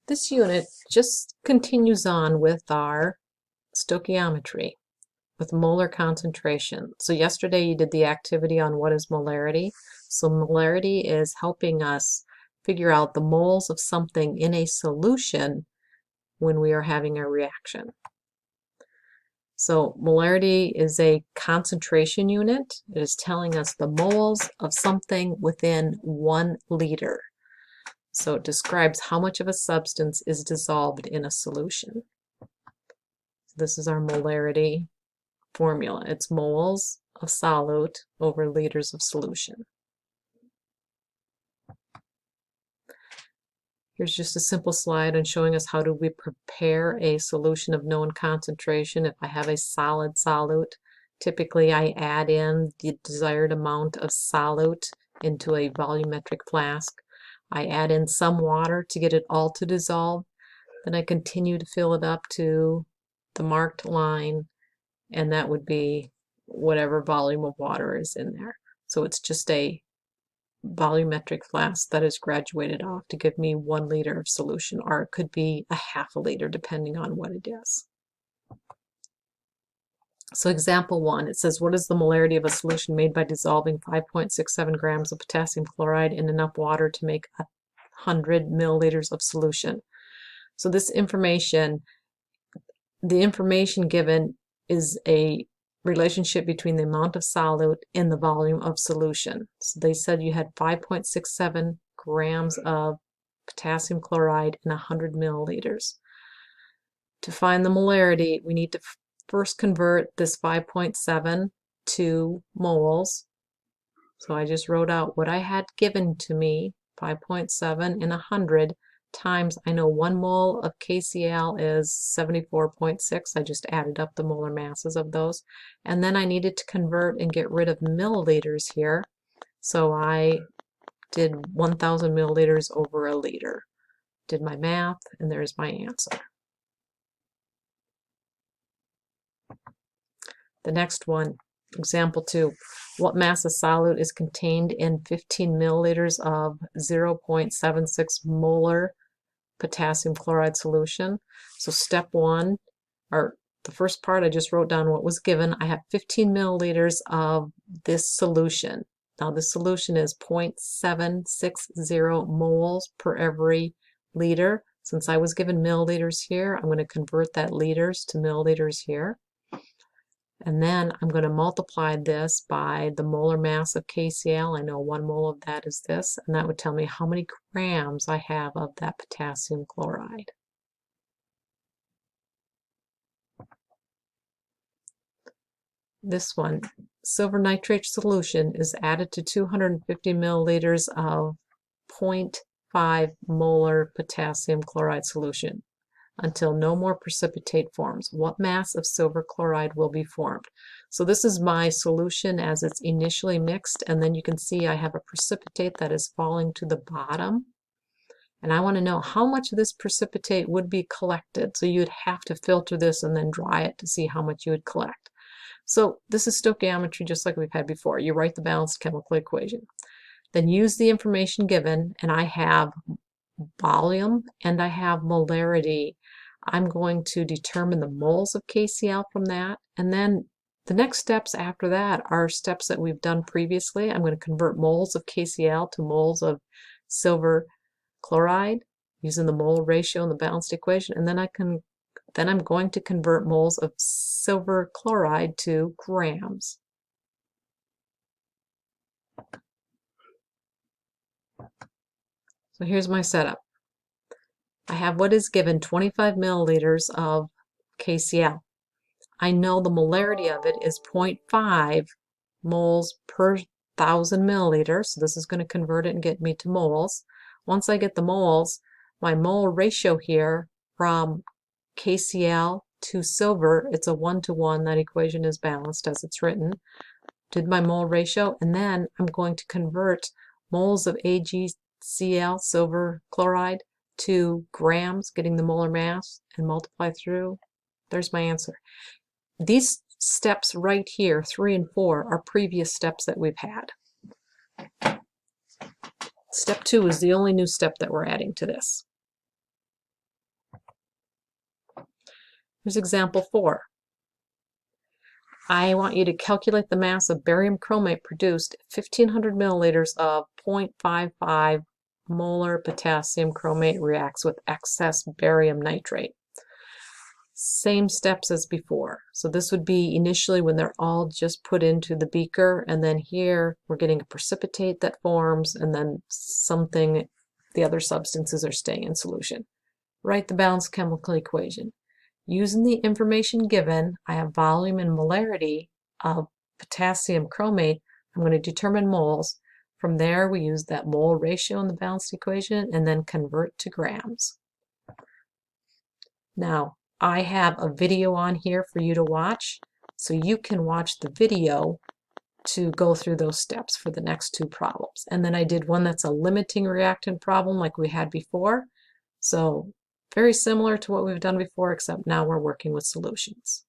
This unit just continues on with our stoichiometry with molar concentration. So yesterday you did the activity on what is molarity. So molarity is helping us figure out the moles of something in a solution when we are having a reaction. So molarity is a concentration unit. It is telling us the moles of something within 1 liter. So it describes how much of a substance is dissolved in a solution. This is our molarity formula. It's moles of solute over liters of solution. Here's just a simple slide on showing us how do we prepare a solution of known concentration. If I have a solid solute, typically I add in the desired amount of solute into a volumetric flask. I add in some water to get it all to dissolve. Then I continue to fill it up to the marked line, and that would be whatever volume of water is in there. So it's just a volumetric flask that is graduated off to give me 1 liter of solution, or it could be a half a liter depending on what it is. So example 1, it says, what is the molarity of a solution made by dissolving 5.67 grams of potassium chloride in enough water to make 100 milliliters of solution? So this information, the information given is a relationship between the amount of solute and the volume of solution. So they said you had 5.67 grams of potassium chloride in 100 milliliters. To find the molarity, we need to first convert this 5.7 to moles. So I just wrote out what I had given to me, 5.7 in 100 times, I know 1 mole of KCl is 74.6. I just added up the molar masses of those. And then I needed to convert and get rid of milliliters here. So I did 1,000 milliliters over a liter. Did my math, and there's my answer. The next one, example 2. What mass of solute is contained in 15 milliliters of 0.76 molar potassium chloride solution? So step 1, or the first part, I just wrote down what was given. I have 15 milliliters of this solution. Now this solution is 0.760 moles per every liter. Since I was given milliliters here, I'm going to convert that liters to milliliters here. And then I'm going to multiply this by the molar mass of KCl. I know 1 mole of that is this, and that would tell me how many grams I have of that potassium chloride. This one, silver nitrate solution is added to 250 milliliters of 0.5 molar potassium chloride solution until no more precipitate forms. What mass of silver chloride will be formed? So this is my solution as it's initially mixed, and then you can see I have a precipitate that is falling to the bottom. And I want to know how much of this precipitate would be collected. So you'd have to filter this and then dry it to see how much you would collect. So this is stoichiometry just like we've had before. You write the balanced chemical equation. Then use the information given, and I have volume and I have molarity. I'm going to determine the moles of KCl from that, and then the next steps after that are steps that we've done previously. I'm going to convert moles of KCl to moles of silver chloride using the mole ratio in the balanced equation, and then I'm going to convert moles of silver chloride to grams. So here's my setup. I have what is given, 25 milliliters of KCl. I know the molarity of it is 0.5 moles per 1,000 milliliters. So this is going to convert it and get me to moles. Once I get the moles, my mole ratio here from KCl to silver, it's a 1-to-1. That equation is balanced as it's written. Did my mole ratio, and then I'm going to convert moles of AgCl, silver chloride, to grams, getting the molar mass, and multiply through. There's my answer. These steps right here, 3 and 4, are previous steps that we've had. Step 2 is the only new step that we're adding to this. Here's example 4. I want you to calculate the mass of barium chromate produced at 1500 milliliters of 0.55 molar potassium chromate reacts with excess barium nitrate. Same steps as before. So this would be initially when they're all just put into the beaker, and then here we're getting a precipitate that forms, and then the other substances are staying in solution. Write the balanced chemical equation. Using the information given, I have volume and molarity of potassium chromate. I'm going to determine moles. From there, we use that mole ratio in the balanced equation and then convert to grams. Now, I have a video on here for you to watch, so you can watch the video to go through those steps for the next 2 problems. And then I did one that's a limiting reactant problem like we had before. So very similar to what we've done before, except now we're working with solutions.